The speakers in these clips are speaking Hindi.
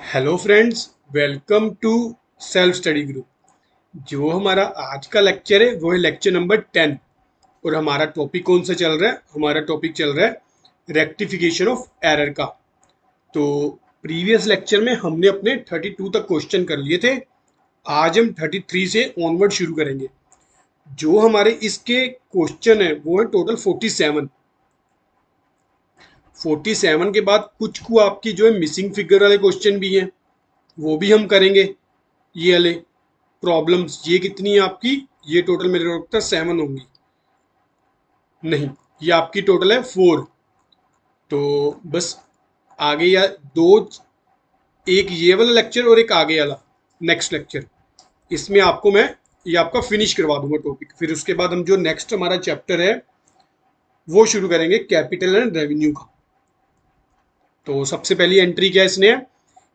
Hello friends, welcome to self study group. जो हमारा आज का लेक्चर है वो है लेक्चर नंबर 10। और हमारा टॉपिक कौन सा चल रहा है? हमारा टॉपिक चल रहा है रेक्टिफिकेशन ऑफ एरर का। तो प्रीवियस लेक्चर में हमने अपने 32 तक क्वेश्चन कर लिए थे। आज हम 33 से ऑनवर्ड शुरू करेंगे। जो हमारे इसके क्वेश्चन है वो है टोटल 47। 47 के बाद कुछ को आपकी जो है मिसिंग फिगर वाले क्वेश्चन भी हैं, वो भी हम करेंगे। ये वाले प्रॉब्लम्स, ये कितनी है आपकी? ये टोटल मेरे को लगता है 7 होंगी। नहीं, ये आपकी टोटल है 4। तो बस आगे या दो, एक ये वाला लेक्चर और एक आगे वाला नेक्स्ट लेक्चर, इसमें आपको मैं ये आपका फिनिश करवा दूंगा टॉपिक। फिर उसके बाद हम जो नेक्स्ट हमारा चैप्टर है वो शुरू करेंगे कैपिटल एंड रेवेन्यू का। तो सबसे पहली एंट्री क्या है इसने?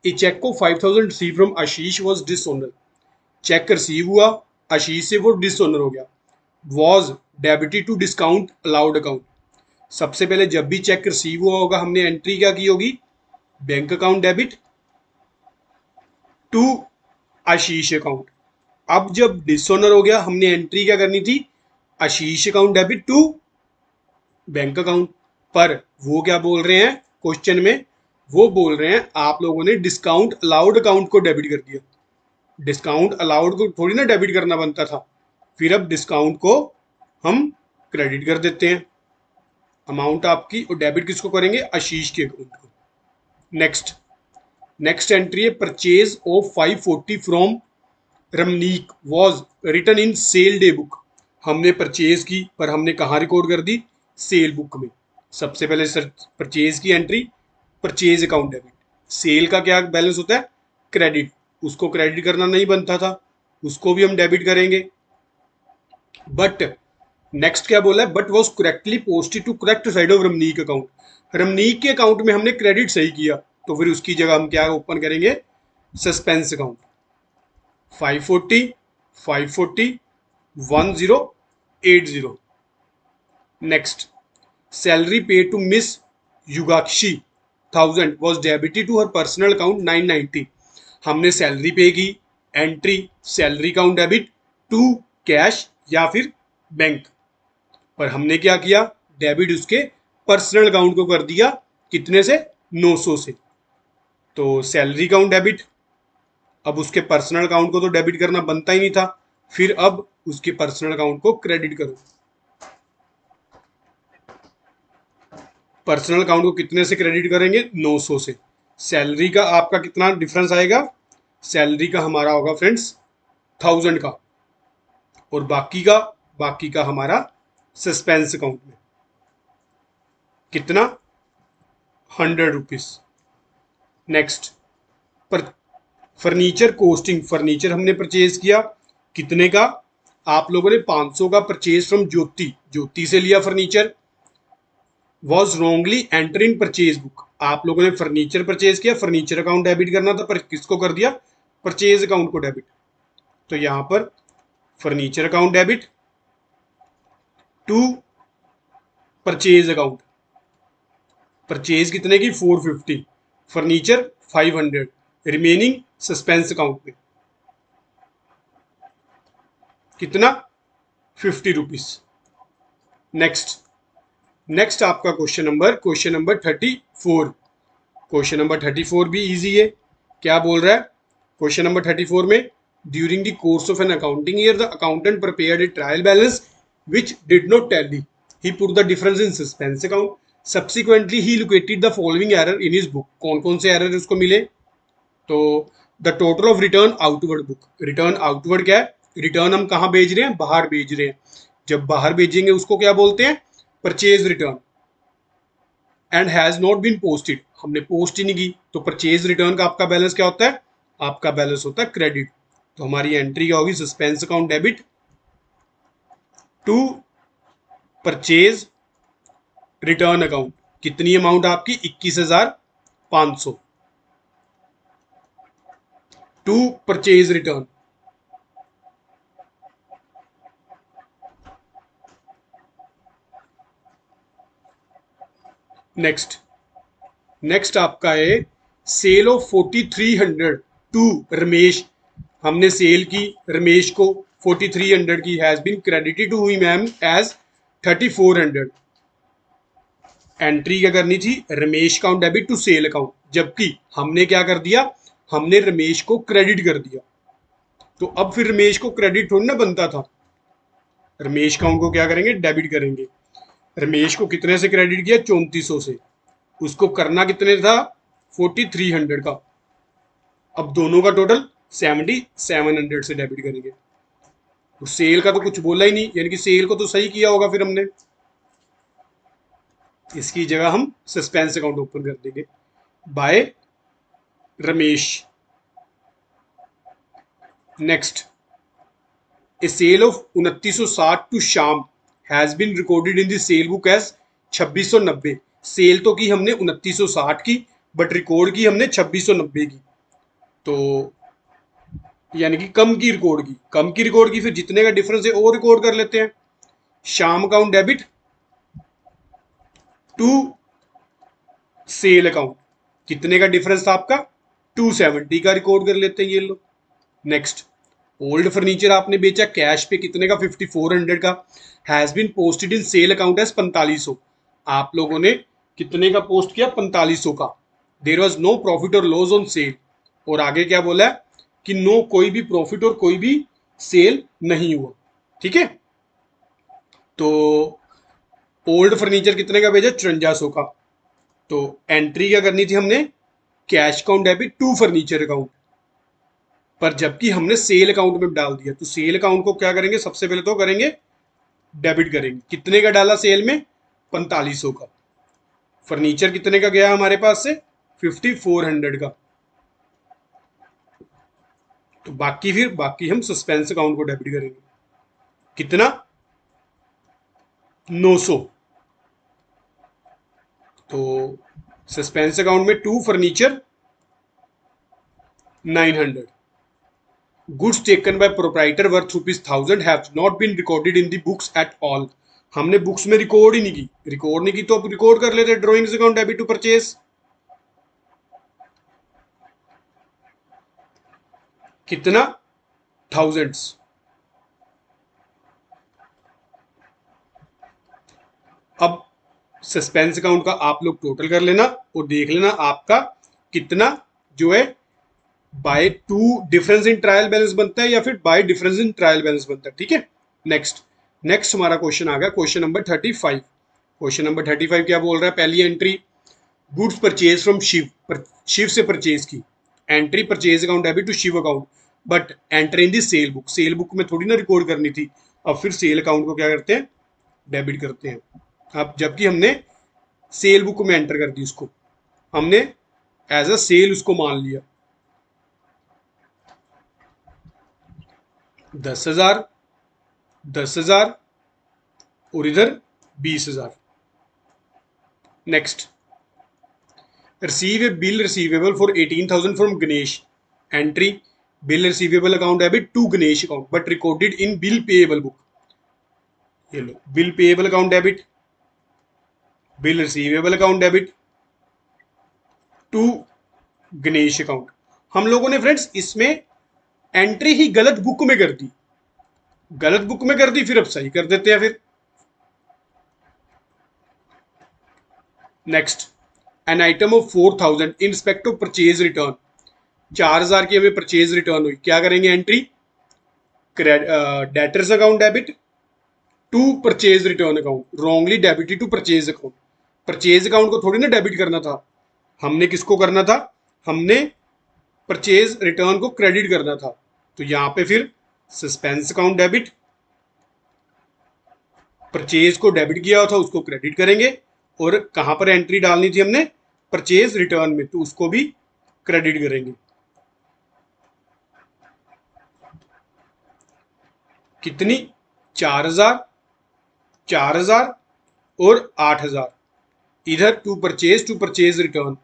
ए चेक को 5000 receive from Ashish was dishonour. Cheque receive हुआ, आशीष से वो डिसऑनर हो गया। Was debited to discount allowed account. सबसे पहले जब भी चेक रिसीव हुआ होगा हमने एंट्री क्या की होगी? Bank account debit to Ashish account. अब जब डिसऑनर हो गया हमने एंट्री क्या करनी थी? Ashish account debit to bank account. पर वो क्या बोल रहे हैं क्वेश्चन में? वो बोल रहे हैं आप लोगों ने डिस्काउंट अलाउड अकाउंट को डेबिट कर दिया। डिस्काउंट अलाउड को थोड़ी ना डेबिट करना बनता था। फिर अब डिस्काउंट को हम क्रेडिट कर देते हैं। अमाउंट आपकी, और डेबिट किसको करेंगे? आशीष के अकाउंट को। नेक्स्ट नेक्स्ट एंट्री है purchase of 540 from Ramnik was written in sale day book. हमने परचेज की, पर हमने कहाँ रिकॉर्ड कर दी? सेल बुक में। सबसे पहले सर परचेज की entry, purchase account debit. Sale का क्या बैलेंस होता है? क्रेडिट। उसको क्रेडिट करना नहीं बनता था, उसको भी हम डेबिट करेंगे। बट नेक्स्ट क्या बोला है? But was correctly posted to correct side of Ramnik account. Ramnik के अकाउंट में हमने क्रेडिट सही किया, तो फिर उसकी जगह हम क्या ओपन करेंगे? Suspense account. 540 540 1080। Next, salary pay to miss Yugakshi 1000 was debited to her personal account 990। हमने सैलरी पे की, entry salary account debit to cash या फिर बैंक। पर हमने क्या किया? डेबिट उसके पर्सनल अकाउंट को कर दिया। कितने से? 900 से। तो सैलरी अकाउंट डेबिट। अब उसके पर्सनल अकाउंट को तो डेबिट करना बनता ही नहीं था, फिर अब उसके पर्सनल अकाउंट को क्रेडिट करो। पर्सनल अकाउंट को कितने से क्रेडिट करेंगे? 900 से। सैलरी का आपका कितना डिफरेंस आएगा? सैलरी का हमारा होगा फ्रेंड्स 1000 का, और बाकी का हमारा सस्पेंस अकाउंट में कितना? 100 रुपीज। नेक्स्ट, पर फर्नीचर कॉस्टिंग। फर्नीचर हमने परचेज किया, कितने का? आप लोगों ने 500 का परचेज फ्रॉम ज्योति, ज्योति से लिया furniture. Was wrongly enter in purchase book. आप लोगों ने फर्नीचर परचेज किया, फर्नीचर अकाउंट डेबिट करना था, पर किसको कर दिया? परचेज अकाउंट को डेबिट। तो यहां पर furniture account debit to purchase account. Purchase कितने की? 450। फर्नीचर 500। रिमेनिंग सस्पेंस अकाउंट में कितना? 50 रुपीज। नेक्स्ट नेक्स्ट आपका क्वेश्चन नंबर 34। क्वेश्चन नंबर 34 भी इजी है। क्या बोल रहा है क्वेश्चन नंबर 34 में? During the course of an accounting year the accountant prepared A trial balance which did not tally. He put the difference in suspense account. Subsequently he located the following error in his book. कौन कौन से एरर उसको मिले? तो the total of return outward book. Return outward क्या है? रिटर्न हम कहाँ भेज रहे हैं? बाहर भेज रहे हैं। जब बाहर भेजेंगे उसको क्या बोलते हैं? Purchase return. And has not been posted, हमने पोस्ट ही नहीं की, तो परचेज रिटर्न का आपका बैलेंस क्या होता है? आपका बैलेंस होता है क्रेडिट। तो हमारी एंट्री क्या होगी? Suspense account debit to purchase return account. कितनी अमाउंट आपकी? 21,500 to purchase return. Next next आपका है सेल ऑफ 4300 टू रमेश, हमने सेल की रमेश को 4300 की, हैज बीन क्रेडिटेड टू हुई मैम एज 3400। एंट्री क्या करनी थी, Ramesh account debit to sale account, जबकि हमने क्या कर दिया, हमने रमेश को क्रेडिट कर दिया। तो अब फिर रमेश को क्रेडिट थोड़ी ना बनता था, रमेश अकाउंट को क्या करेंगे, डेबिट करेंगे। रमेश को कितने से क्रेडिट किया, 3400 से, उसको करना कितने था, 4300 का। अब दोनों का टोटल 7700 से डेबिट करेंगे। तो सेल का तो कुछ बोला ही नहीं, यानी कि सेल को तो सही किया होगा फिर हमने, इसकी जगह हम सस्पेंस अकाउंट ओपन कर देंगे by Ramesh. Next, a sale of 2960 to Shyam has been recorded in the sale book as 2690। Sale तो की हमने 2960 की, बट रिकॉर्ड की हमने 2690 की। तो यानी कि कम की रिकॉर्ड की, कम की रिकॉर्ड की, फिर जितने का डिफरेंस है वो रिकॉर्ड कर लेते हैं। Shyam account debit to sale account, कितने का डिफरेंस था आपका, 270 का, रिकॉर्ड कर लेते हैं ये लोग। नेक्स्ट, ओल्ड फर्नीचर आपने बेचा कैश पे, कितने का, 5400 का, has been posted in sale account as 4500। आप लोगों ने कितने का पोस्ट किया, 4500 का। देर वॉज नो प्रॉफिट और लॉस ऑन सेल, और आगे क्या बोला है कि नो, कोई भी प्रॉफिट और कोई भी सेल नहीं हुआ। ठीक है, तो ओल्ड फर्नीचर कितने का भेजा, 5400 का। तो एंट्री क्या करनी थी हमने, cash account debit to furniture account, पर जबकि हमने सेल अकाउंट में डाल दिया, तो सेल अकाउंट को क्या करेंगे, सबसे पहले तो करेंगे डेबिट करेंगे। कितने का डाला सेल में, 4500 का। फर्नीचर कितने का गया हमारे पास से, 5400 का। तो बाकी हम सस्पेंस अकाउंट को डेबिट करेंगे, कितना, 900। तो सस्पेंस अकाउंट में to furniture 900। Goods taken by proprietor worth ₹1000 have not been recorded in the books at all. हमने बुक्स में रिकॉर्ड ही नहीं की, रिकॉर्ड नहीं की तो अब रिकॉर्ड कर लेते, drawings account debit to purchase. कितना, थाउजेंड्स। अब सस्पेंस अकाउंट का आप लोग टोटल कर लेना और देख लेना आपका कितना जो है by two difference in trial balance बनता है या फिर bye difference in trial balance बनता है। ठीक है, नेक्स्ट, नेक्स्ट हमारा क्वेश्चन आ गया, क्वेश्चन नंबर 35। क्वेश्चन नंबर 35 क्या बोल रहा है, पहली entry, goods purchase from Shiv, Shiv से परचेज की। Entry purchase account debit to Shiv account, but enter in the sale book, sale book में थोड़ी ना रिकॉर्ड करनी थी। अब फिर सेल अकाउंट को क्या करते हैं, डेबिट करते हैं। अब जबकि हमने सेल बुक में एंटर कर दी, उसको हमने एज अ सेल उसको मान लिया। 10,000, 10,000 और इधर 20,000। Next, receive a bill receivable for 18,000 from Ganesh. Entry, bill receivable account debit to Ganesh account but recorded in bill payable book. ये लो, bill payable account debit, bill receivable account debit to Ganesh account. हम लोगों ने फ्रेंड्स इसमें एंट्री ही गलत बुक में कर दी, गलत बुक में कर दी, फिर अब सही कर देते हैं फिर। Next, an item of 4,000 in respect of purchase return, 4,000 की हमें परचेज रिटर्न हुई, क्या करेंगे, entry debtors account debit to purchase return account, wrongly debited to purchase account. Purchase account को थोड़ी ना डेबिट करना था, हमने किसको करना था, हमने परचेज रिटर्न को क्रेडिट करना था। तो यहां पे फिर सस्पेंस अकाउंट डेबिट, परचेज को डेबिट किया था उसको क्रेडिट करेंगे, और कहां पर एंट्री डालनी थी हमने, परचेज रिटर्न में, तो उसको भी क्रेडिट करेंगे। कितनी, 4,000, 4,000 और 8,000, इधर to purchase return.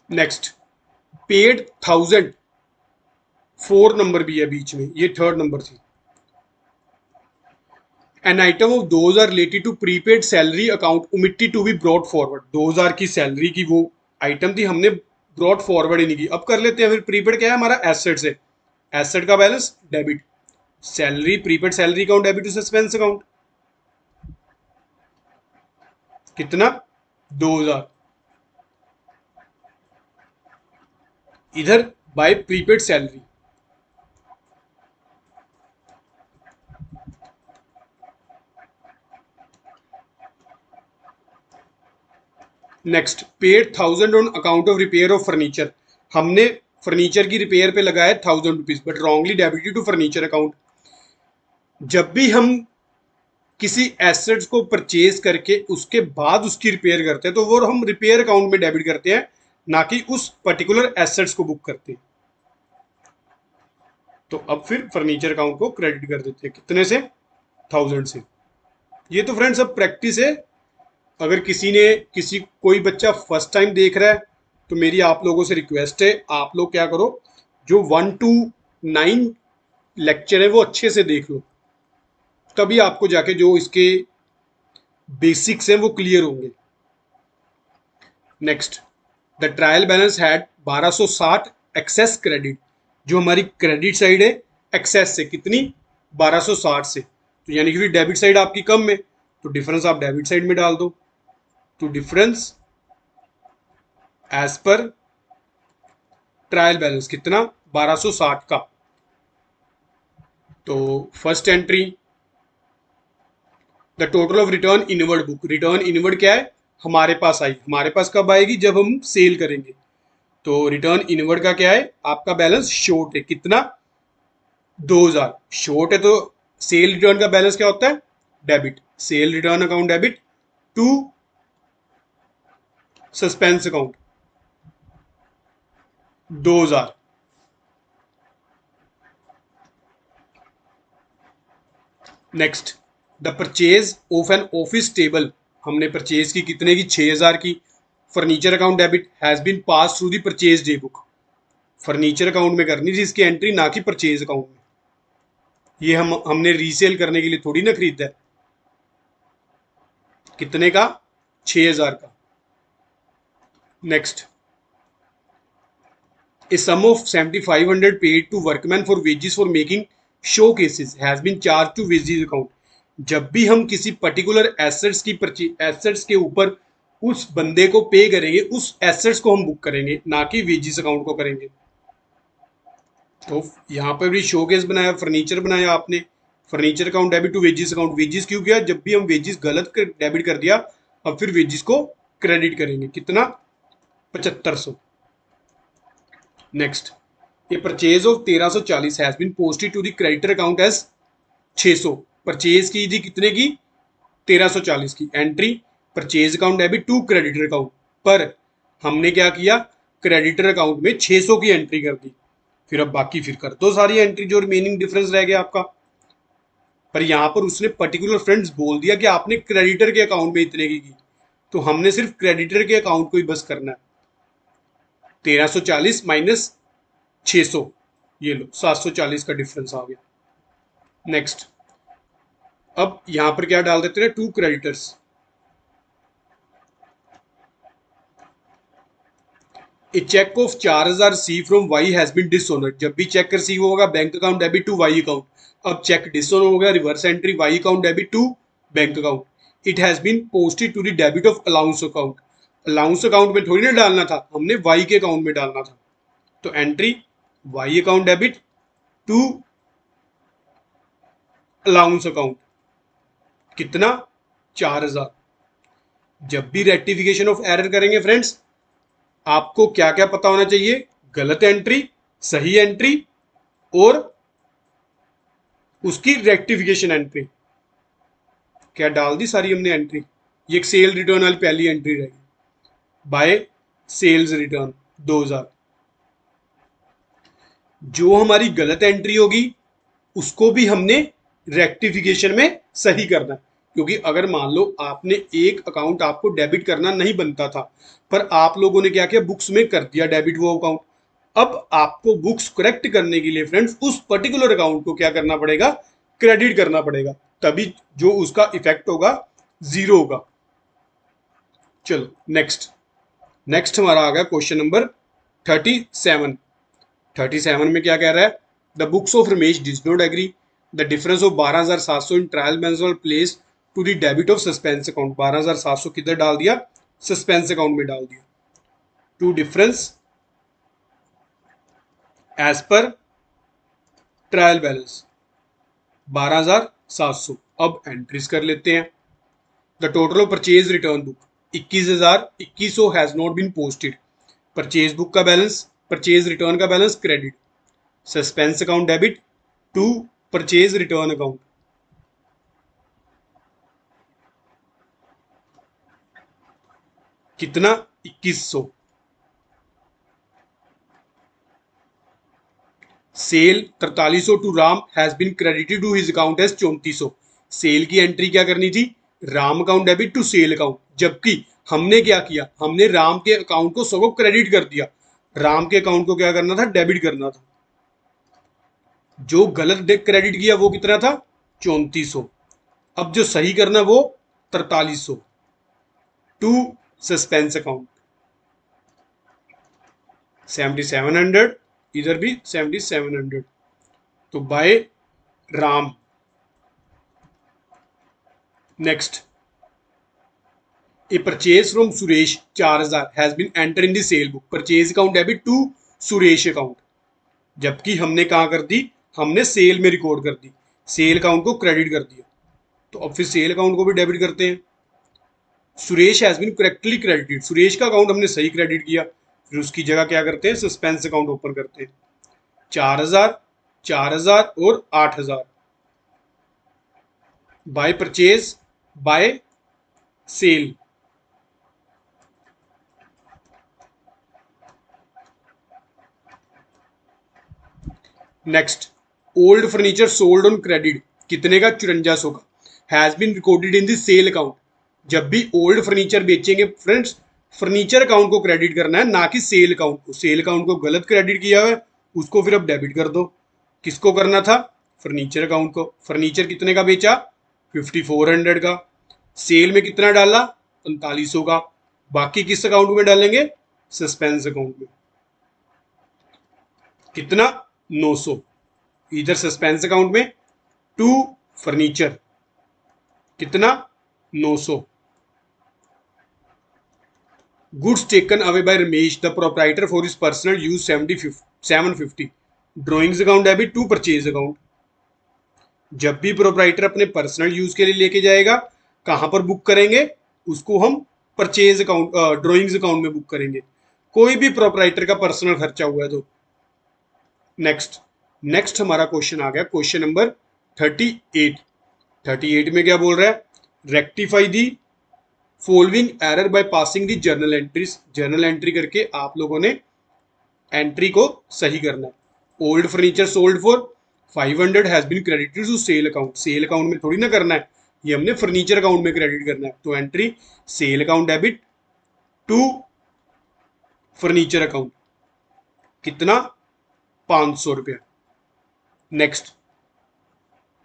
Next, paid 1,000 4 number भी है बीच में, ये 3rd नंबर थी। An item of 2000 related to prepaid salary account omitted to be brought forward. 2000 की सैलरी की वो आइटम थी, हमने ब्रॉट फॉरवर्ड ही नहीं की। अब कर लेते हैं फिर। प्रीपेड क्या है हमारा? एसेट से, एसेट का balance debit, salary prepaid salary account debit to suspense account, कितना? 2000। इधर by prepaid salary, next paid 1000 on account of repair of furniture. हमने फर्नीचर की रिपेयर पे लगाया 1000 rupees, but wrongly debited to furniture account. जब भी हम किसी एसेट्स को परचेज करके उसके बाद उसकी रिपेयर करते हैं तो वो हम रिपेयर अकाउंट में डेबिट करते हैं, ना कि उस पर्टिकुलर एसेट्स को बुक करते हैं। तो अब फिर फर्नीचर अकाउंट को क्रेडिट कर देते हैं, कितने से? 1000 से। ये तो फ्रेंड्स अब प्रैक्टिस है। अगर किसी कोई बच्चा फर्स्ट टाइम देख रहा है तो मेरी आप लोगों से रिक्वेस्ट है, आप लोग क्या करो, जो 1 to 9 लेक्चर है वो अच्छे से देख लो, तभी आपको जाके जो इसके बेसिक्स हैं वो क्लियर होंगे। Next, the trial balance had 1260 excess credit. जो हमारी क्रेडिट साइड है एक्सेस से कितनी? 1260 से। तो यानी कि डेबिट साइड आपकी कम है, तो डिफरेंस आप डेबिट साइड में डाल दो। तो डिफरेंस एज पर ट्रायल बैलेंस कितना? 1260 का। तो first entry, the total of return inward book. Return inward क्या है? हमारे पास आई। हमारे पास कब आएगी? जब हम सेल करेंगे। तो रिटर्न इनवर्ड का क्या है? आपका बैलेंस शॉर्ट है, कितना? 2000। शॉर्ट है तो सेल रिटर्न का बैलेंस क्या होता है? Debit. Sale return account debit to suspense account 2000। Next, the purchase of an office table. हमने परचेज की कितने की? 6000 की। Furniture account debit has been pass through the purchase day book. Furniture account में करनी थी इसकी एंट्री, ना कि परचेज अकाउंट में। ये हमने रीसेल करने के लिए थोड़ी ना खरीदा है। कितने का? 6000 का। Next, a sum of 7500 paid to workmen for wages for making showcases has been charged to wages account। जब भी हम किसी पर्टिकुलर एसेट्स के ऊपर उस बंदे को पे करेंगे, उस एसेट्स को हम बुक करेंगे, ना कि वेजेस अकाउंट को करेंगे। तो यहाँ पर भी शोकेस बनाया, फर्नीचर बनाया आपने, furniture account debit to wages account. Wages क्यों किया? जब भी हम वेजेस गलत डेबिट कर दिया, अब फिर वेजेस को क्रेडिट करेंगे, कितना? 7500। नेक्स्ट, ये purchase of 1340 has been posted to the creditor account as 600। Purchase की थी कितने की? 1340 की। Entry purchase account debit to creditor account, पर हमने क्या किया? क्रेडिटर अकाउंट में 600 की एंट्री कर दी। फिर अब बाकी फिर कर दो सारी एंट्री, जो रिमेनिंग डिफरेंस रह गया आपका। पर यहां पर उसने पर्टिकुलर फ्रेंड्स बोल दिया कि आपने क्रेडिटर के अकाउंट में इतने की, तो हमने सिर्फ क्रेडिटर के अकाउंट को ही बस करना है। 1340 माइनस 600, ये लो 740 का डिफरेंस आ गया। नेक्स्ट, अब यहां पर क्या डाल देते हैं? To creditors. A cheque of 4000 receive from Y has been dishonoured. जब भी चेक रिसीव होगा bank account debit to Y account. अब चेक डिसऑनर हो गया, reverse entry Y account debit to bank account. It has been posted to the debit of allowance account. Allowance account में थोड़ी ना डालना था, हमने वाई के अकाउंट में डालना था। तो entry Y account debit to allowance account, कितना? 4000। जब भी रेक्टिफिकेशन ऑफ एरर करेंगे फ्रेंड्स, आपको क्या क्या पता होना चाहिए? गलत एंट्री, सही एंट्री और उसकी रेक्टिफिकेशन एंट्री। क्या डाल दी सारी हमने एंट्री? ये एक सेल रिटर्न वाली पहली एंट्री रहेगी, बाय सेल्स रिटर्न 2000। जो हमारी गलत एंट्री होगी उसको भी हमने रेक्टिफिकेशन में सही करना है। क्योंकि अगर मान लो आपने एक अकाउंट आपको डेबिट करना नहीं बनता था, पर आप लोगों ने क्या किया? बुक्स में कर दिया डेबिट वो अकाउंट। अब आपको बुक्स करेक्ट करने के लिए फ्रेंड्स उस पर्टिकुलर अकाउंट को क्या करना पड़ेगा, क्रेडिट करना पड़ेगा, तभी जो उसका इफेक्ट होगा जीरो होगा। चलो नेक्स्ट, नेक्स्ट हमारा आ गया क्वेश्चन नंबर 37। 37 में क्या कह रहा है, the books of Ramesh does not agree, the difference of 12,700 in trial balance was place to the debit of suspense account. 12,700 किधर डाल दिया, सस्पेंस अकाउंट में डाल दिया। टू डिफरेंस एज पर ट्रायल बैलेंस 12,700। अब एंट्रीज कर लेते हैं। The total of purchase return book 21,000 has not been posted. Purchase book का बैलेंस, परचेज रिटर्न का balance credit, suspense account debit to purchase return account. कितना, 2100। Sale 4300 to Ram has been credited to his account as 3400। Sale की एंट्री क्या करनी थी, Ram account debit to sale account, जबकि हमने क्या किया, हमने राम के अकाउंट को सबको क्रेडिट कर दिया, राम के अकाउंट को क्या करना था, डेबिट करना था। जो गलत क्रेडिट किया वो कितना था, 3400। अब जो सही करना वो 4300 टू सस्पेंस अकाउंट 7700, इधर भी 7700। तो by Ram. Next, a purchase from Suresh 4000 has been enter in the sale book. Purchase account debit to Suresh account, जबकि हमने कहा कर दी, हमने सेल में रिकॉर्ड कर दी, सेल अकाउंट को क्रेडिट कर दिया। तो अब फिर सेल अकाउंट को भी डेबिट करते हैं। Suresh has been correctly credited, Suresh का अकाउंट हमने सही क्रेडिट किया, फिर उसकी जगह क्या करते हैं, सस्पेंस अकाउंट ओपन करते हैं। 4000, 4000 और 8000 by purchase, by sale. Next, old furniture sold on credit कितने का, 5400 का, has been recorded in the sale account. जब भी ओल्ड फर्नीचर बेचेंगे फ्रेंड्स, फर्नीचर अकाउंट को क्रेडिट करना है, ना कि सेल अकाउंट को। सेल अकाउंट को गलत क्रेडिट किया है, उसको फिर अब डेबिट कर दो। किसको करना था, फर्नीचर अकाउंट को। फर्नीचर कितने का बेचा, 5400 का। सेल में कितना डाला, 4500 का। बाकी किस अकाउंट में डालेंगे, सस्पेंस अकाउंट में। कितना, 900, इधर सस्पेंस अकाउंट में टू फर्नीचर, कितना, 900। Goods taken away by Ramesh the proprietor for his personal use 750। Drawings account debit to purchase account. जब भी प्रोप्राइटर अपने पर्सनल यूज के लिए लेके जाएगा, कहां पर बुक करेंगे, उसको हम परचेज अकाउंट, ड्रॉइंग्स अकाउंट में बुक करेंगे, कोई भी प्रोप्राइटर का पर्सनल खर्चा हुआ है तो। नेक्स्ट, नेक्स्ट हमारा क्वेश्चन आ गया, क्वेश्चन नंबर 38। 38 में क्या बोल रहा है, rectify the following error by passing the journal entries. Journal entry करके आप लोगों ने एंट्री को सही करना है। Old furniture sold for 500 has been credited to sale account. Sale account में थोड़ी ना करना है, ये हमने फर्नीचर अकाउंट में क्रेडिट करना है। तो entry sale account debit to furniture account, कितना, 500 रुपया। नेक्स्ट,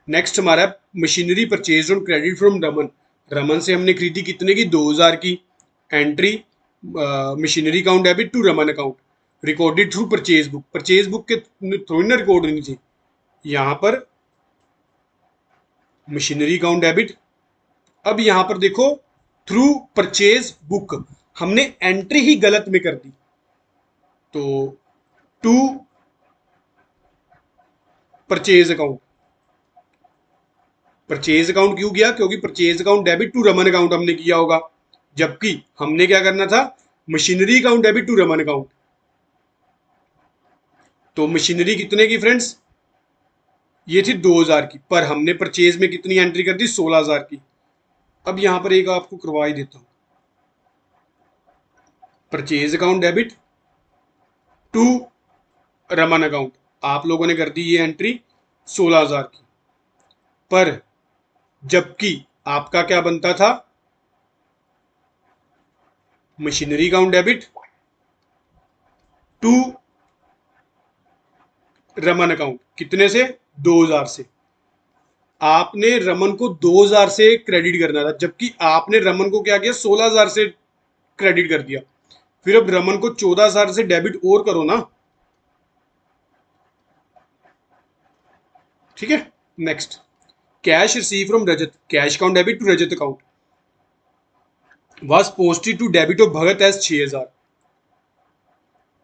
नेक्स्ट हमारा machinery purchase on credit from Raman. Raman से हमने खरीदी कितने की, 2000 की। Entry machinery account debit to Raman account, recorded through purchase book. Purchase book के थोड़ी ना रिकॉर्ड होनी चाहिए, यहां पर मशीनरी अकाउंट डेबिट। अब यहां पर देखो, थ्रू परचेज बुक, हमने एंट्री ही गलत में कर दी, तो to purchase account. Purchase account क्यों किया, क्योंकि purchase account debit to Raman account हमने किया होगा, जबकि हमने क्या करना था, machinery account debit to Raman account. तो मशीनरी कितने की फ्रेंड्स, ये थी 2000 की, पर हमने परचेज में कितनी एंट्री कर दी, 16000 की। अब यहां पर एक आपको करवा ही देता हूं, purchase account debit to Raman account, आप लोगों ने कर दी ये एंट्री 16000 की, पर जबकि आपका क्या बनता था, machinery account debit to Raman account कितने से? 2000 से। आपने रमन को 2000 से क्रेडिट करना था, जबकि आपने रमन को क्या किया, 16000 से क्रेडिट कर दिया। फिर अब रमन को 14000 से डेबिट और करो ना। ठीक है। Next, cash receive from Rajat, cash account debit to Rajat account was posted to debit of Bhagat as 6000।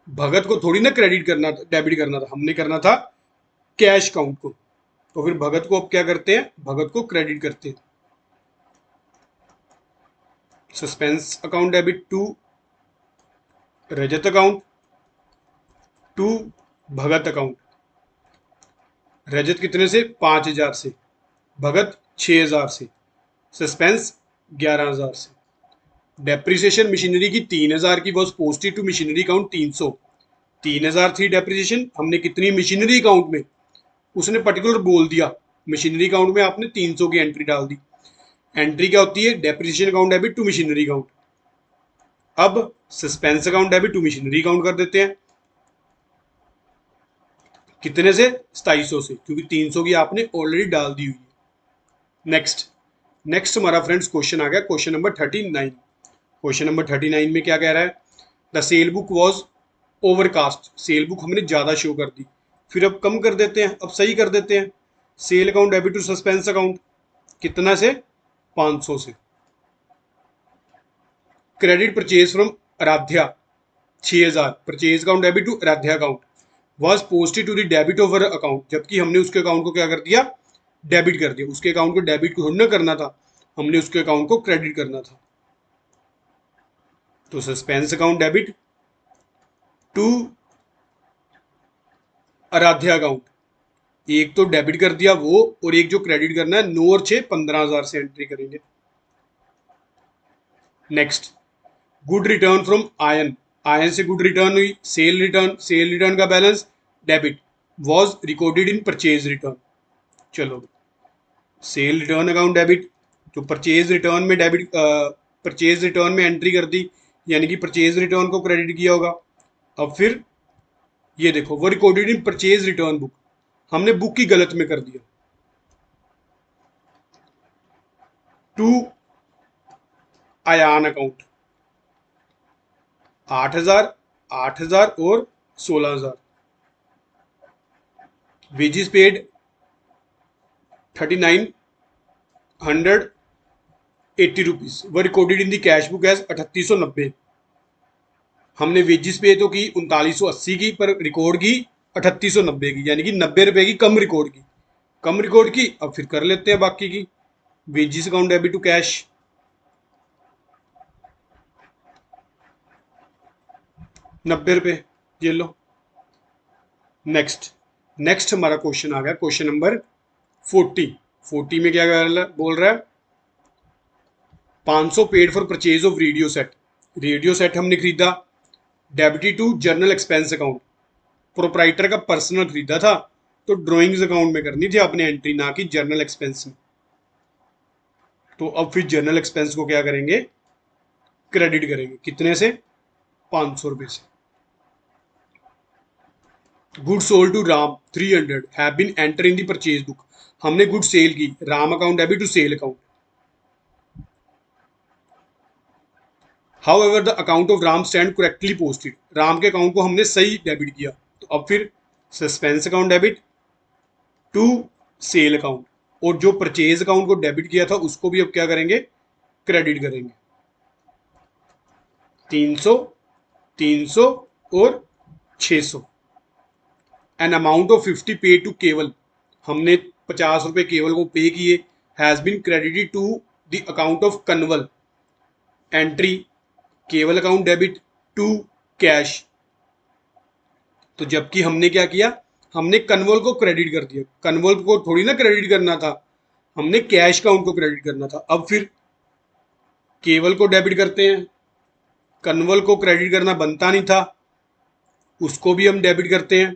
Bhagat को थोड़ी ना क्रेडिट करना था, डेबिट करना था, हमने करना था कैश अकाउंट को। तो फिर भगत को अब क्या करते हैं, भगत को क्रेडिट करते हैं। Suspense account debit to Rajat account to Bhagat account. Rajat कितने से? 5000 से। भगत 6000 से। सस्पेंस 11000 से। डेप्रिसिएशन मशीनरी की 3000 की was posted to machinery account 300। 3000 थी डेप्रिसिएशन, हमने कितनी मशीनरी अकाउंट में, उसने पर्टिकुलर बोल दिया, मशीनरी अकाउंट में आपने 300 की एंट्री डाल दी। एंट्री क्या होती है? Depreciation account debit to machinery account. अब suspense account debit to machinery account कर देते हैं। कितने से? 2700 से, क्योंकि 300 की आपने ऑलरेडी डाल दी हुई है। नेक्स्ट, नेक्स्ट हमारा फ्रेंड्स क्वेश्चन आ गया, क्वेश्चन नंबर 39। क्वेश्चन नंबर 39 में क्या कह रहा है? The sale book was overcast, cell book हमने ज्यादा शो कर दी। फिर अब कम कर देते हैं, अब सही कर देते हैं। Sale account debit to suspense account कितना से? 500 से। Credit purchase from Aaradhya 6000, purchase account debit to Aaradhya account was posted to the debit over account, जबकि हमने उसके अकाउंट को क्या कर दिया? डेबिट कर दिया। उसके अकाउंट को डेबिट को थोड़ी ना करना था, हमने उसके अकाउंट को क्रेडिट करना था। तो suspense account debit to Aaradhya account, एक तो डेबिट कर दिया वो, और एक जो क्रेडिट करना है 9 और 6 15000 से एंट्री करेंगे। Next, good return from ion, ion से गुड रिटर्न हुई। सेल रिटर्न, सेल रिटर्न का balance debit was recorded in purchase return. चलो, सेल रिटर्न अकाउंट डेबिट, तो परचेज रिटर्न में डेबिट, परचेज रिटर्न में एंट्री कर दी, यानी कि परचेज रिटर्न को क्रेडिट किया होगा। अब फिर ये देखो, वो recorded in purchase return book, हमने बुक की गलत में कर दिया। टू आयान अकाउंट 8000, 8000 और 16000। वेजिस पेड 3980 रुपीज, वो recorded in the cash book as 3890। हमने वेजिस पे तो की 3980 की, पर रिकॉर्ड की 3890 की, यानी कि 90 रुपए की कम रिकॉर्ड की, कम रिकॉर्ड की। अब फिर कर लेते हैं बाकी की। Wages account debit to cash 90 रुपए, ये लो। नेक्स्ट, नेक्स्ट हमारा क्वेश्चन आ गया, क्वेश्चन नंबर 40। 40 में क्या बोल रहा है? 500 paid for purchase of radio set, radio set हमने खरीदा। Debit to journal expense account, proprietor का पर्सनल खरीदा था, तो ड्रॉइंग्स अकाउंट में करनी थी आपने एंट्री, ना कि जर्नल एक्सपेंस में। तो अब फिर जर्नल एक्सपेंस को क्या करेंगे? क्रेडिट करेंगे। कितने से? 500 रुपए से। Good sold to Ram 300 have been enter in the purchase book, हमने गुड सेल की, Ram account debit to sale account. However the account of Ram stand correctly posted, Ram के अकाउंट को हमने सही डेबिट किया। तो अब फिर suspense account debit to sale account, और जो परचेज अकाउंट को डेबिट किया था उसको भी अब क्या करेंगे? क्रेडिट करेंगे। 300, 300 और 600। एन अमाउंट ऑफ 50 पे टू केवल, हमने 50 रुपए केवल को पे किए। Has been credited to the account of Kanwal, entry Kewal account debit to cash. तो जबकि हमने क्या किया? हमने कन्वल को क्रेडिट कर दिया, कन्वल को थोड़ी ना क्रेडिट करना था, हमने कैश अकाउंट को क्रेडिट करना था। अब फिर केवल को डेबिट करते हैं, कन्वल को क्रेडिट करना बनता नहीं था, उसको भी हम डेबिट करते हैं।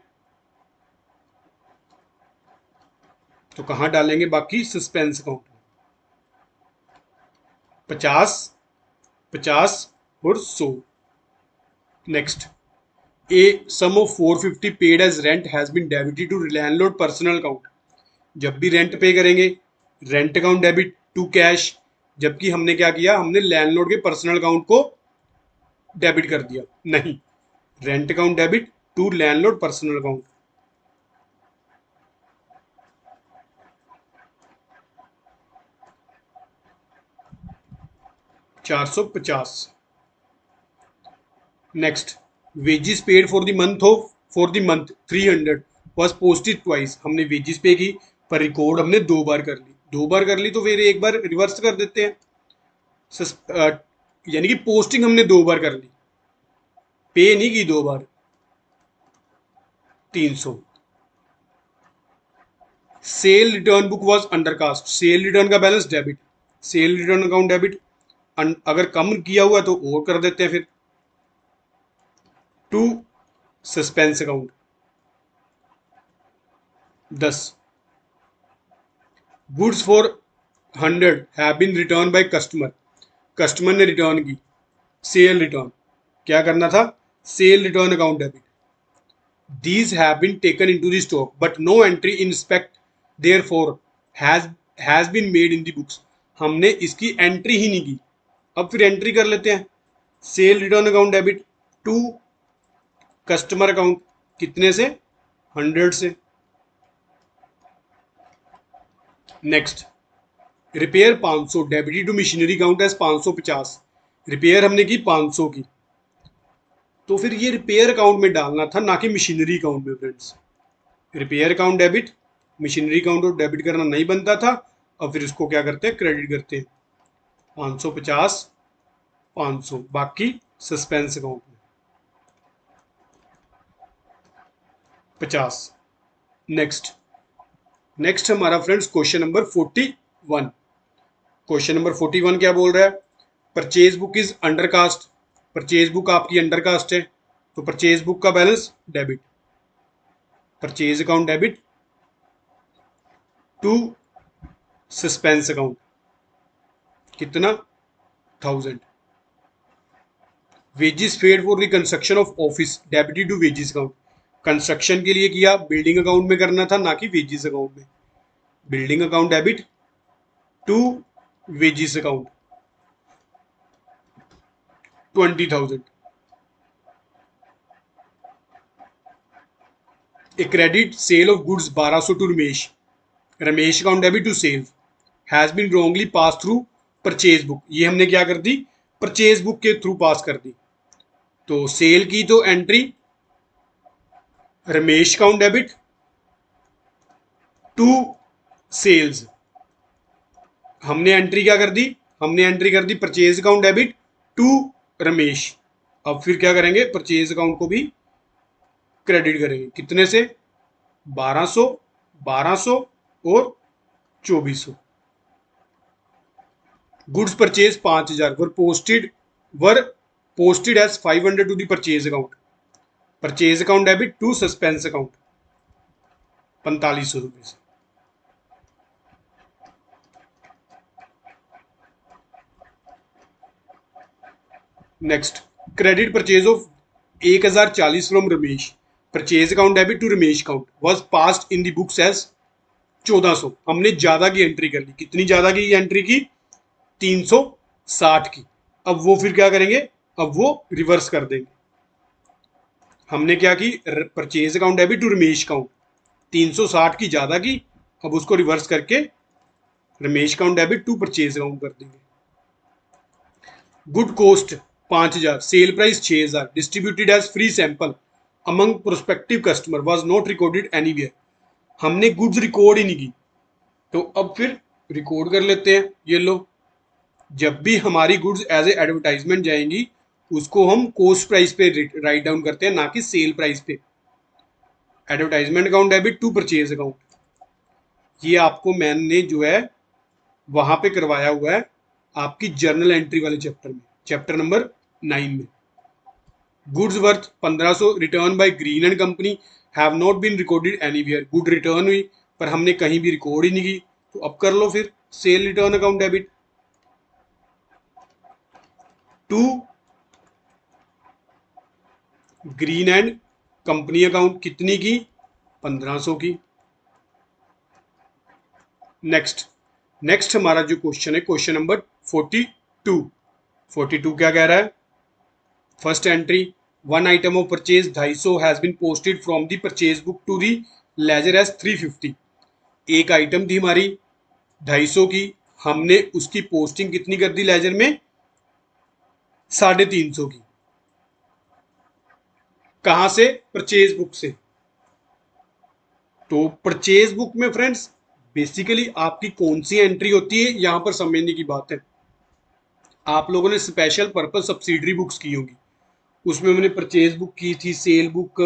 तो कहां डालेंगे बाकी? Suspense account. 50, 50 और 100। Next, a sum of 450 paid as rent has been debited to landlord personal account. जब भी रेंट पे करेंगे, rent account debit to cash, जबकि हमने क्या किया, हमने लैंडलॉर्ड के पर्सनल अकाउंट को डेबिट कर दिया, नहीं, rent account debit to landlord personal account. 450। Next, wages paid for the month 300 was posted twice. हमने वेजिस पे की, पर रिकॉर्ड हमने 2 बार कर ली। 2 बार कर ली तो फिर एक बार रिवर्स कर देते हैं। यानी कि पोस्टिंग हमने 2 बार कर ली, पे नहीं की 2 बार। 300। Sale return book was undercast. Sale return का balance debit, sale return account debit. अगर कम किया हुआ तो और कर देते हैं फिर। To suspense account 10। Goods for 100 have been return by customer. Customer ने रिटर्न की, सेल रिटर्न। क्या करना था, sale return account debit. These have been taken into the stock, but no entry in respect therefore has been made in the books. हमने इसकी एंट्री ही नहीं की, अब फिर एंट्री कर लेते हैं। Sale return account debit to customer account, कितने से, 100 से। Next, repair 500 debit to machinery account as 550। Repair हमने की 500 की, तो फिर ये रिपेयर अकाउंट में डालना था, ना कि मशीनरी अकाउंट में friends. Repair account debit, machinery account को डेबिट करना नहीं बनता था। अब फिर इसको क्या करते हैं, क्रेडिट करते हैं। 550 500, बाकी सस्पेंस अकाउंट में 50। नेक्स्ट, नेक्स्ट हमारा friends question number 41। Question number 41 क्या बोल रहा है, purchase book is undercast. Purchase book आपकी अंडरकास्ट है, तो परचेज बुक का balance debit. Purchase account debit to suspense account, कितना, 1000। Wages paid for the construction of office debited to wages account. Construction के लिए किया, बिल्डिंग अकाउंट में करना था, ना कि वेजिस अकाउंट में। Building account debit to wages account 20,000। A credit sale of goods 1200 to Ramesh. Ramesh account debit to sale has been wrongly pass through purchase book. ये हमने क्या कर दी, परचेज बुक के थ्रू पास कर दी। तो सेल की तो entry Ramesh account debit to sales. हमने एंट्री क्या कर दी, हमने एंट्री कर दी purchase account debit to Ramesh. अब फिर क्या करेंगे, परचेज अकाउंट को भी क्रेडिट करेंगे, कितने से, 1200 1200 और 2400। Goods purchase 5000 were posted as 500 to the purchase account. Purchase account debit to suspense account 4500 रुपये से। Next, credit purchase of 1040 from Ramesh. Purchase account debit to Ramesh account was passed in the books as 1400। हमने ज्यादा की एंट्री कर ली, कितनी ज्यादा की एंट्री की, 360 की। अब वो फिर क्या करेंगे, अब वो रिवर्स कर देंगे। हमने क्या की, purchase account debit to Ramesh account 360 की ज्यादा की, अब उसको रिवर्स करके Ramesh account debit to purchase account कर देंगे। Good cost 5000, sale price 6000, distributed as free sample among prospective customer was not recorded anywhere. हमने गुड्स रिकॉर्ड ही नहीं की, तो अब फिर रिकॉर्ड कर लेते हैं। ये लो, जब भी हमारी गुड्स एज ए एडवर्टाइजमेंट जाएंगी, उसको हम कॉस्ट प्राइस पे राइट डाउन करते हैं, ना कि सेल प्राइस पे। Advertisement account debit to purchase account, ये आपको मैंने जो है वहां पे करवाया हुआ है आपकी जर्नल एंट्री वाले चैप्टर में, चैप्टर नंबर 9 में। Goods worth 1500 return by Green and company have not been recorded anywhere. Good return हुई, पर हमने कहीं भी रिकॉर्ड ही नहीं की, तो अब कर लो फिर sale return account debit to Green and company account कितनी की? 1500 की। नेक्स्ट नेक्स्ट हमारा जो क्वेश्चन है, क्वेश्चन नंबर 42। 42 क्या कह रहा है? First entry, one item of purchase 250 has been posted from the purchase book to the ledger as 350। एक आइटम थी हमारी 250 की, हमने उसकी पोस्टिंग कितनी कर दी लेजर में? 350 की। कहां से? परचेज बुक से। तो परचेज बुक में फ्रेंड्स बेसिकली आपकी कौन सी एंट्री होती है, यहां पर समझने की बात है। आप लोगों ने स्पेशल पर्पज सब्सिडरी बुक्स की होंगी, उसमें मैंने परचेज बुक की थी, cell book,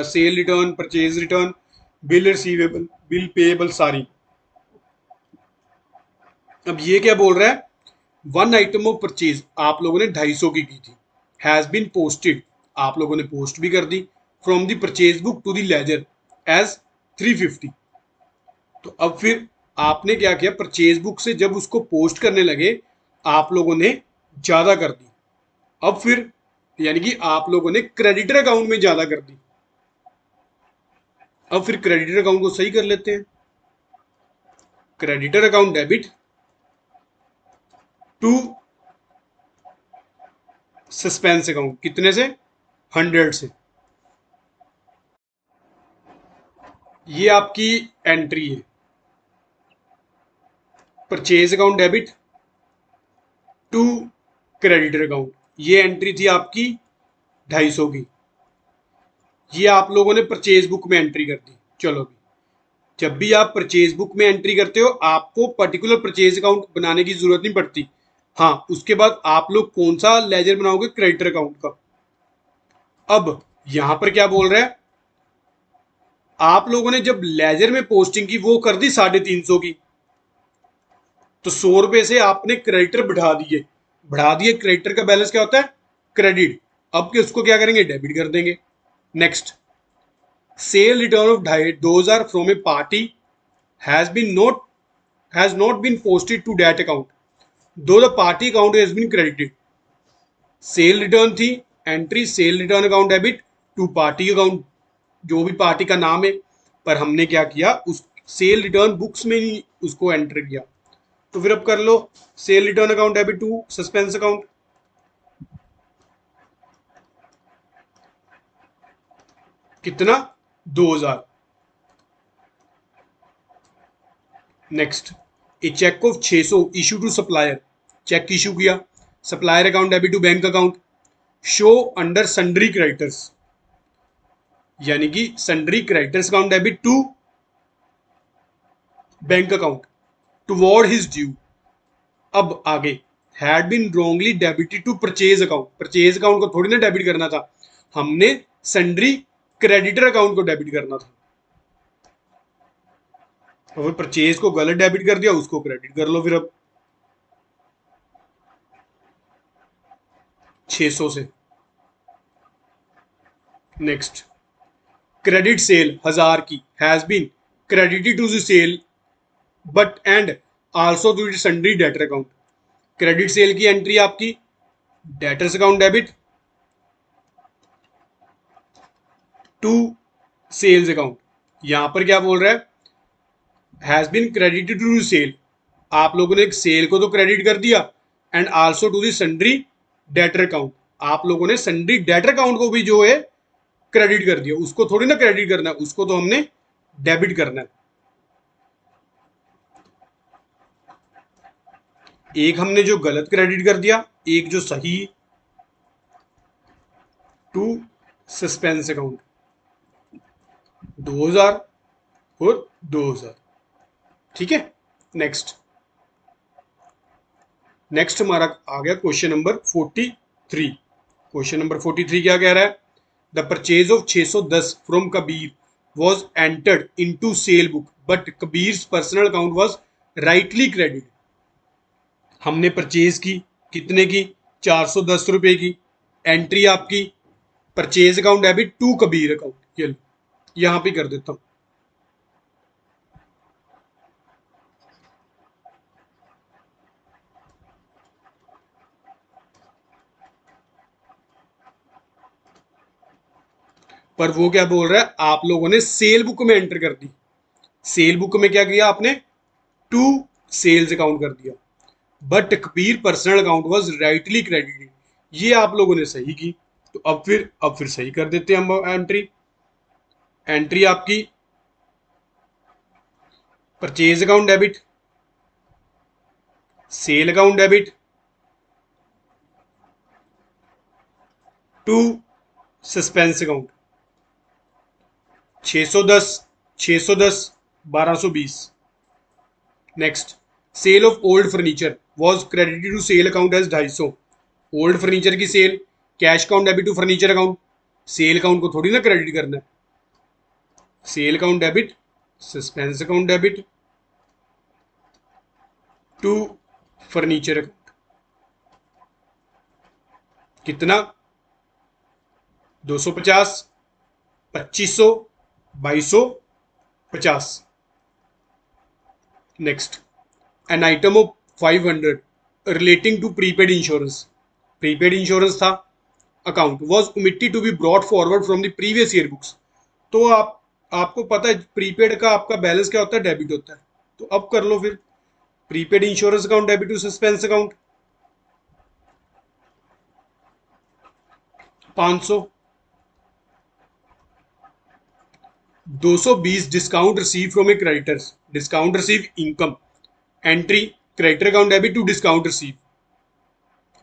cell return, purchase return, bill receivable, bill payable, सारी। अब ये क्या बोल रहा है? वन आइटम ऑफ परचेज आप लोगों ने 250 की थी, हैज बीन पोस्टेड, आप लोगों ने पोस्ट भी कर दी, from the purchase book to the ledger as 350। तो अब फिर आपने क्या किया? परचेज बुक से जब उसको पोस्ट करने लगे, आप लोगों ने ज्यादा कर दी। अब फिर यानी कि आप लोगों ने क्रेडिटर अकाउंट में ज्यादा कर दी। अब फिर क्रेडिटर अकाउंट को सही कर लेते हैं। Creditor account debit to suspense account, कितने से? 100 से। ये आपकी एंट्री है। Purchase account debit to creditor account, ये एंट्री थी आपकी 250 की। ये आप लोगों ने परचेज बुक में एंट्री कर दी। चलो भी, जब भी आप परचेज बुक में एंट्री करते हो, आपको पर्टिकुलर परचेज अकाउंट बनाने की जरूरत नहीं पड़ती। हाँ, उसके बाद आप लोग कौन सा लेजर बनाओगे? क्रेडिटर अकाउंट का। अब यहां पर क्या बोल रहा है? आप लोगों ने जब लेजर में पोस्टिंग की, वो कर दी 350 की, तो 100 रुपए से आपने क्रेडिटर बढ़ा दिए। क्रेडिटर का बैलेंस क्या होता है? क्रेडिट। अब के उसको क्या करेंगे? डेबिट कर देंगे। Next, sale return of 2000 from a party has been not has not been posted to that account though the party account has been credited. Sale return थी, entry sale return account debit to party account, जो भी पार्टी का नाम है, पर हमने क्या किया? उस सेल रिटर्न बुक्स में ही उसको एंटर किया। तो फिर अब कर लो, sale return account debit to suspense account, कितना? 2000। Next, a cheque of 600 issue to supplier, cheque issue किया, supplier account debit to bank account, show under sundry creditors, यानी कि sundry creditors account debit to bank account toward his due. अब आगे, had been wrongly debited to purchase account, purchase account को थोड़ी ना डेबिट करना था, हमने सन्ड्री क्रेडिटर अकाउंट को डेबिट करना था। और परचेज को गलत डेबिट कर दिया, उसको क्रेडिट कर लो फिर अब 600 से। नेक्स्ट, क्रेडिट सेल 1000 की has been credited to the sale but and also to sundry debtor account. Credit sale की एंट्री आपकी debtors account debit to sales account. यहां पर क्या बोल रहा है? Has been credited to sale, आप लोगों ने एक सेल को तो क्रेडिट कर दिया, and also to the sundry debtor account, आप लोगों ने सन्ड्री डेटर अकाउंट को भी जो है क्रेडिट कर दिया। उसको थोड़ी ना क्रेडिट करना है, उसको तो हमने डेबिट करना है। एक हमने जो गलत क्रेडिट कर दिया, एक जो सही, टू सस्पेंस अकाउंट 2000 और 2000। ठीक है। नेक्स्ट नेक्स्ट हमारा आ गया क्वेश्चन नंबर 43। क्वेश्चन नंबर 43 क्या कह रहा है? The purchase of 610 from Kabir was entered into sale book but Kabir personal account was rightly credit. हमने परचेज की, कितने की? 410 रुपए की। एंट्री आपकी purchase account debit to Kabir account, ये यहां पे कर देता हूं। पर वो क्या बोल रहा है, आप लोगों ने सेल बुक में एंटर कर दी। सेल बुक में क्या किया आपने, टू सेल्स अकाउंट कर दिया। But Kabir personal account was rightly credited, ये आप लोगों ने सही की। तो अब फिर सही कर देते हैं हम एंट्री। एंट्री आपकी purchase account debit, sale account debit to suspense account. 610, 610, 1220। Next, sale of old furniture was credited to sale account as 250। Old furniture की sale, cash account debit to furniture account. Sale account को थोड़ी ना क्रेडिट करना है। Sale account debit, suspense account debit to furniture account. कितना, 250, 2500, 2250। Next, an item of 500 relating to prepaid insurance. Prepaid insurance था account was omitted to be brought forward from the previous year books. तो आपको पता है प्रीपेड का आपका बैलेंस क्या होता है, डेबिट होता है। तो अब कर लो फिर, prepaid insurance account debit to suspense account. 500, 220 discount receive from a creditors, discount receive income. Entry, creditor account debit to discount receive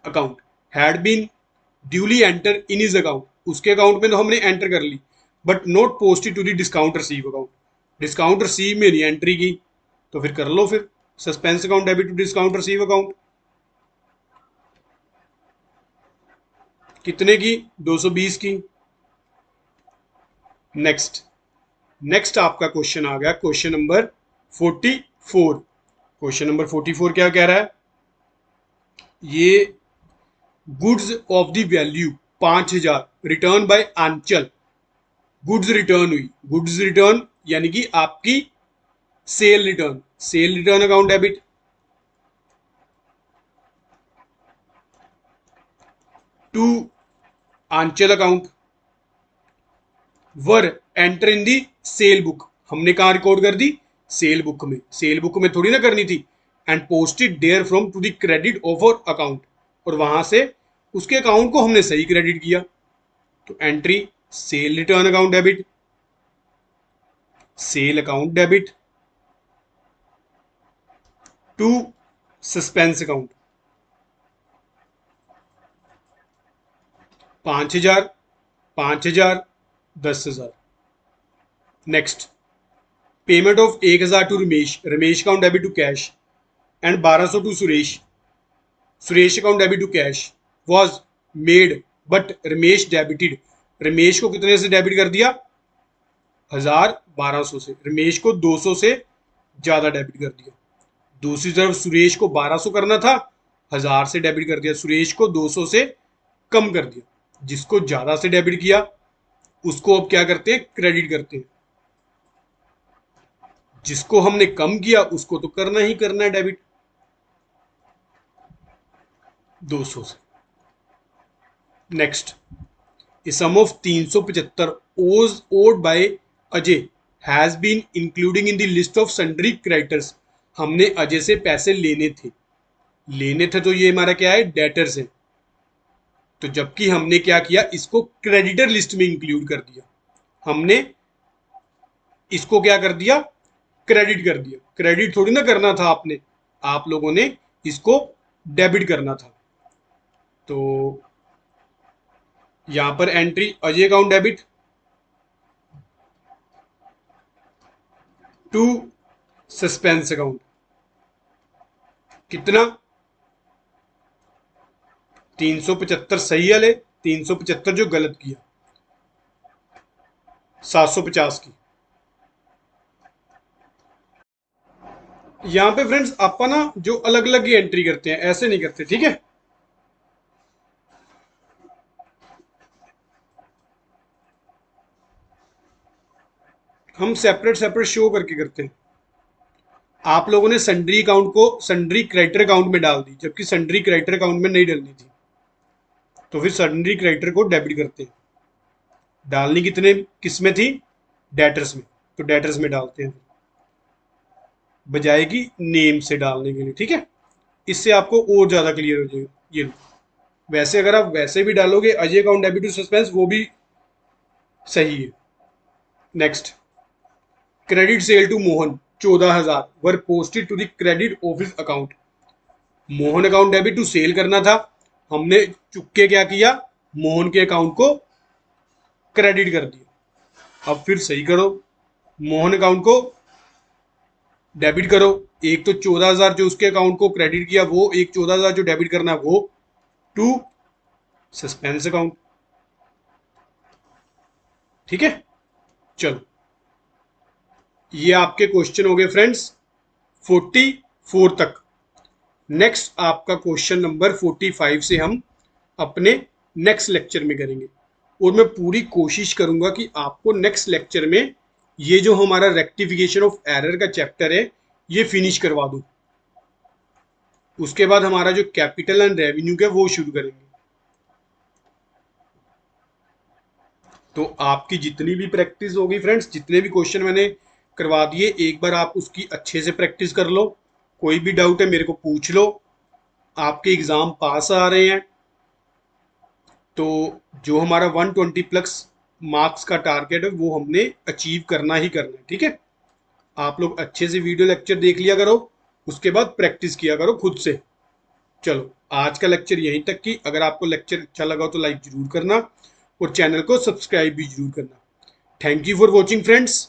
account had been duly enter in his account, उसके अकाउंट में तो हमने एंटर कर ली, but not posted to the discount receive account. Discount receive में नहीं एंट्री की, तो फिर कर लो फिर suspense account debit to discount receive account. कितने की, 220 की। नेक्स्ट, नेक्स्ट आपका क्वेश्चन आ गया, क्वेश्चन नंबर 44। क्वेश्चन नंबर 44 क्या कह रहा है, ये goods of the value 5000 return by Anchal. Goods return हुई, गुड्स रिटर्न यानी कि आपकी sale return. Sale return account debit to Anchal account were enter in the sale book. हमने कहा रिकॉर्ड कर दी, सेल बुक में। सेल बुक में थोड़ी ना करनी थी। And posted there from to the credit of account, और वहां से उसके अकाउंट को हमने सही क्रेडिट किया। तो entry, sale return account debit, sale account debit to suspense account. 5000, 5000, 10,000। Next, payment of 1000 to Ramesh, Ramesh account debit to cash. And 1200 to Suresh, Suresh account debit to cash was made, but Ramesh debited. Ramesh को कितने से डेबिट कर दिया, 1200 से। रमेश को 200 से ज्यादा डेबिट कर दिया। दूसरी तरफ सुरेश को 1200 करना था, 1000 से डेबिट कर दिया। सुरेश को 200 से कम कर दिया। जिसको ज्यादा से डेबिट किया उसको अब क्या करते हैं, क्रेडिट करते हैं। जिसको हमने कम किया उसको तो करना ही करना है डेबिट, 200 से। Next, a sum of 375 owed by Ajay has been including in the list of sundry creditors. हमने अजय से पैसे लेने थे, लेने थे तो ये हमारा क्या है, डेटर्स है। तो जबकि हमने क्या किया, इसको क्रेडिटर लिस्ट में इंक्लूड कर दिया। हमने इसको क्या कर दिया, क्रेडिट कर दिया। क्रेडिट थोड़ी ना करना था आपने, आप लोगों ने इसको डेबिट करना था। तो यहां पर entry, Ajay account debit to suspense account. कितना, 375 सही वाले, 375 जो गलत किया, 750 की। यहां पे फ्रेंड्स आप ना जो अलग अलग ही एंट्री करते हैं, ऐसे नहीं करते, ठीक है। हम सेपरेट सेपरेट शो करके करते हैं। आप लोगों ने सन्ड्री अकाउंट को सन्ड्री क्रेडिटर अकाउंट में डाल दी, जबकि सन्ड्री क्रेडिटर अकाउंट में नहीं डालनी थी। तो फिर सन्ड्री क्रेडिटर को डेबिट करते हैं। डालनी कितने किस में थी, डेटर्स में, तो डेटर्स में डालते हैं बजाय कि नेम से डालने के लिए। ठीक है, इससे आपको और ज्यादा क्लियर हो जाएगा। ये लो। वैसे अगर आप वैसे भी डालोगे Ajay account debit to suspense, वो भी सही है। Next, credit sale to Mohan 14,000 were posted to the credit office account. Mohan account debit to sale करना था, हमने चुपके क्या किया, मोहन के अकाउंट को क्रेडिट कर दिया। अब फिर सही करो, मोहन अकाउंट को डेबिट करो। एक तो 14,000 जो उसके अकाउंट को क्रेडिट किया वो, एक 14,000 जो डेबिट करना है वो, टू सस्पेंस अकाउंट। ठीक है, चलो ये आपके क्वेश्चन हो गए फ्रेंड्स 44 तक। नेक्स्ट आपका क्वेश्चन नंबर 45 से हम अपने नेक्स्ट लेक्चर में करेंगे, और मैं पूरी कोशिश करूंगा कि आपको नेक्स्ट लेक्चर में ये जो हमारा रेक्टिफिकेशन ऑफ एरर का चैप्टर है ये फिनिश करवा दूं। उसके बाद हमारा जो कैपिटल एंड रेवेन्यू का वो शुरू करेंगे। तो आपकी जितनी भी प्रैक्टिस होगी फ्रेंड्स, जितने भी क्वेश्चन मैंने करवा दिए, एक बार आप उसकी अच्छे से प्रैक्टिस कर लो। कोई भी डाउट है मेरे को पूछ लो। आपके एग्जाम पास आ रहे हैं, तो जो हमारा 120 प्लस मार्क्स का टारगेट है वो हमने अचीव करना ही करना है। ठीक है, आप लोग अच्छे से वीडियो लेक्चर देख लिया करो, उसके बाद प्रैक्टिस किया करो खुद से। चलो आज का लेक्चर यहीं तक की। अगर आपको लेक्चर अच्छा लगा हो तो लाइक जरूर करना और चैनल को सब्सक्राइब भी जरूर करना। Thank you for watching friends.